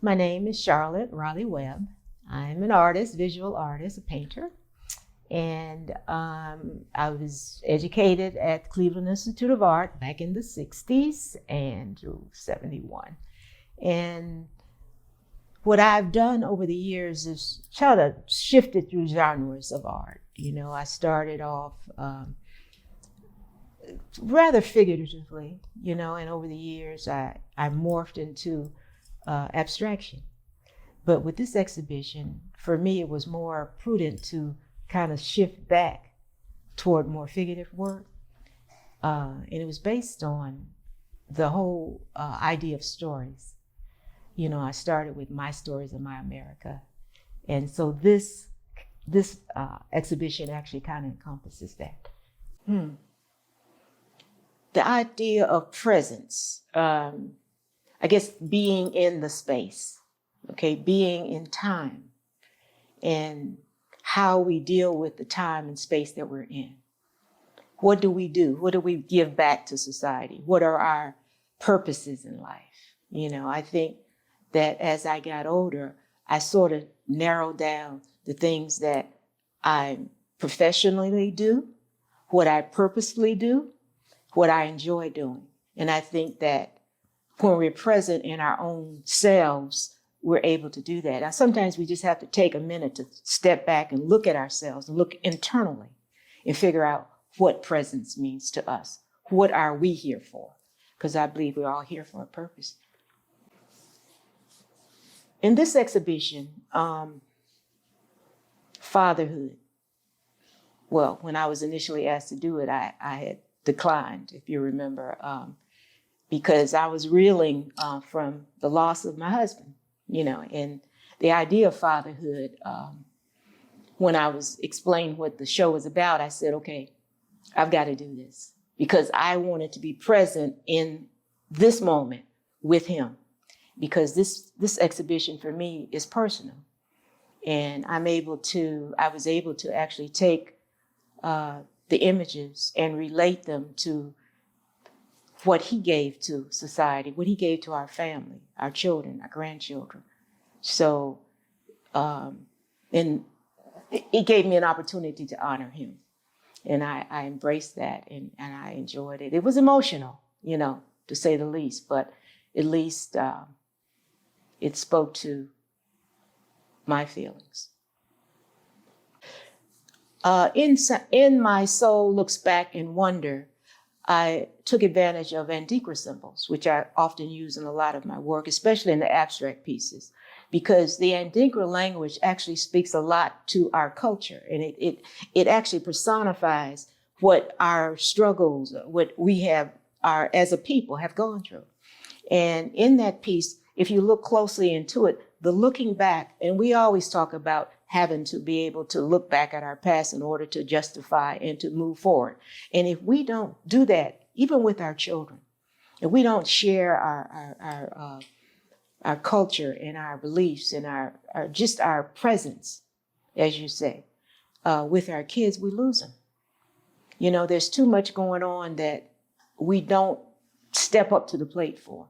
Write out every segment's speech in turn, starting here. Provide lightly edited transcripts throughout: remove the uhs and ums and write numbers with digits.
My name is Charlotte Raleigh Webb. I'm an artist, visual artist, a painter, and I was educated at Cleveland Institute of Art back in the 60s and through 71. And what I've done over the years is try to shift it through genres of art. I started off rather figuratively, and over the years I morphed into abstraction. But with this exhibition, for me, it was more prudent to kind of shift back toward more figurative work. And it was based on the whole idea of stories. I started with My Stories of My America. And so this exhibition actually kind of encompasses that. The idea of presence, I guess being in the space, being in time, and how we deal with the time and space that we're in. What do we do? What do we give back to society? What are our purposes in life? I think that as I got older, I sort of narrowed down the things that I professionally do, what I purposely do, what I enjoy doing. And I think that when we're present in our own selves, we're able to do that. Now, sometimes we just have to take a minute to step back and look at ourselves and look internally and figure out what presence means to us. What are we here for? Because I believe we're all here for a purpose. In this exhibition, Fatherhood, well, when I was initially asked to do it, I had declined, if you remember, because I was reeling from the loss of my husband, and the idea of fatherhood. When I was explaining what the show was about, I said, okay, I've got to do this because I wanted to be present in this moment with him, because this exhibition for me is personal, and I was able to actually take the images and relate them to what he gave to society, what he gave to our family, our children, our grandchildren. So, and it gave me an opportunity to honor him. And I embraced that and I enjoyed it. It was emotional, to say the least, but at least it spoke to my feelings. In My Soul Looks Back in Wonder, I took advantage of Antiqua symbols, which I often use in a lot of my work, especially in the abstract pieces, because the Antiqua language actually speaks a lot to our culture, and it actually personifies what our struggles, what we have, as a people, have gone through. And in that piece, if you look closely into it, the looking back, and we always talk about having to be able to look back at our past in order to justify and to move forward. And if we don't do that, even with our children, if we don't share our culture and our beliefs and our presence, as you say, with our kids, we lose them. There's too much going on that we don't step up to the plate for.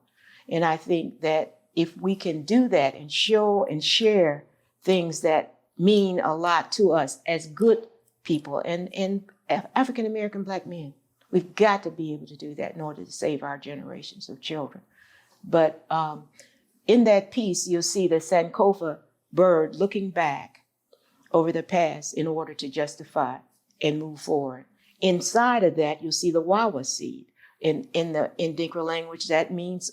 And I think that if we can do that and show and share things that mean a lot to us as good people and African-American Black men, we've got to be able to do that in order to save our generations of children. But in that piece, you'll see the Sankofa bird looking back over the past in order to justify and move forward. Inside of that, you'll see the Wawa seed. In the Ndinkra language, that means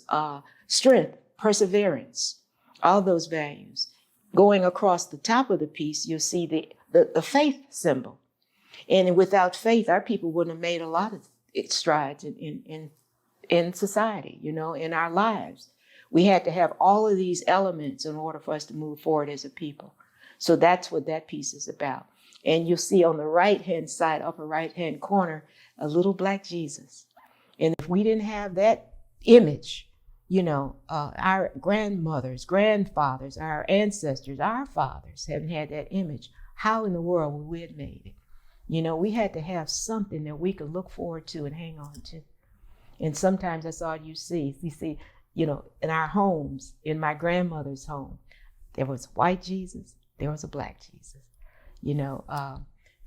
strength, perseverance, all those values. Going across the top of the piece, you'll see the faith symbol. And without faith, our people wouldn't have made a lot of strides in society, in our lives. We had to have all of these elements in order for us to move forward as a people. So that's what that piece is about. And you'll see on the right-hand side, upper right-hand corner, a little Black Jesus. And if we didn't have that image, our grandmothers, grandfathers, our ancestors, our fathers haven't had that image, how in the world would we have made it? We had to have something that we could look forward to and hang on to. And sometimes that's all you see. You see in our homes, in my grandmother's home, there was white Jesus, there was a black Jesus.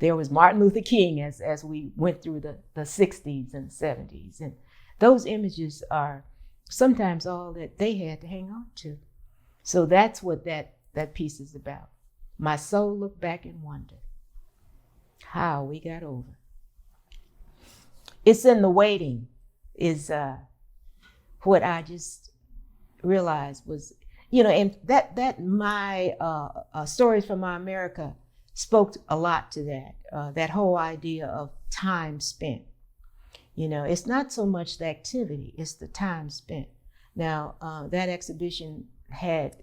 There was Martin Luther King as we went through the 60s and 70s. And those images are sometimes all that they had to hang on to. So that's what that piece is about. My soul looked back and wondered how we got over. It's in the waiting is what I just realized was, and that my Stories from My America spoke a lot to that whole idea of time spent. It's not so much the activity, it's the time spent. Now, that exhibition had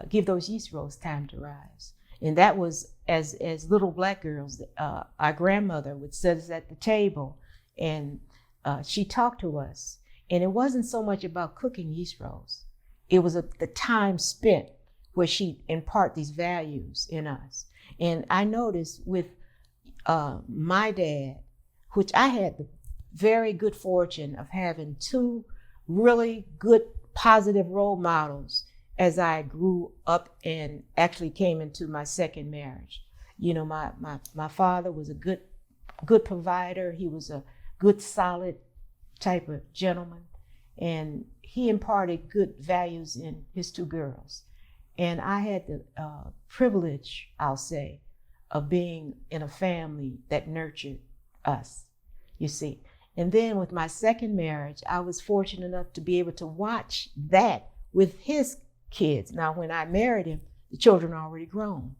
Give Those Yeast Rolls Time to Rise. And that was, as little black girls, our grandmother would sit us at the table and she talked to us. And it wasn't so much about cooking yeast rolls. It was the time spent where she impart these values in us. And I noticed with my dad, which I had the very good fortune of having two really good positive role models as I grew up and actually came into my second marriage. My father was a good provider. He was a good, solid type of gentleman. And he imparted good values in his two girls. And I had the privilege, I'll say, of being in a family that nurtured us, you see. And then with my second marriage, I was fortunate enough to be able to watch that with his kids. Now, when I married him, the children are already grown.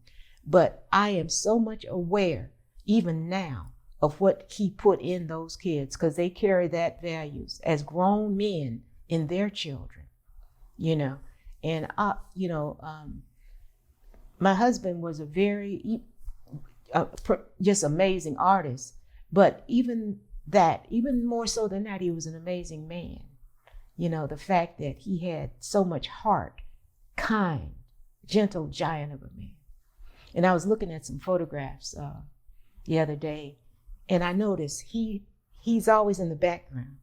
But I am so much aware, even now, of what he put in those kids, because they carry that values as grown men in their children, And, my husband was a very, just amazing artist. But even more so than that, he was an amazing man. The fact that he had so much heart, kind, gentle giant of a man. And I was looking at some photographs the other day, and I noticed he's always in the background.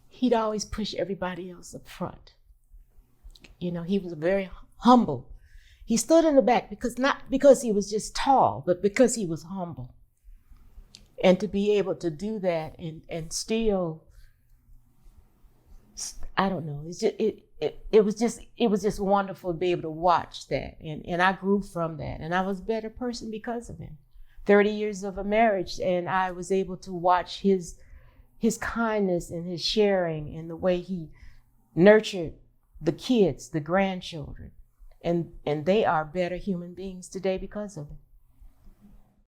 He'd always push everybody else up front. He was very humble. He stood in the back not because he was just tall, but because he was humble. And to be able to do that and still, I don't know, it was just wonderful to be able to watch that. And I grew from that. And I was a better person because of him. 30 years of a marriage, and I was able to watch his kindness and his sharing and the way he nurtured the kids, the grandchildren. And they are better human beings today because of it.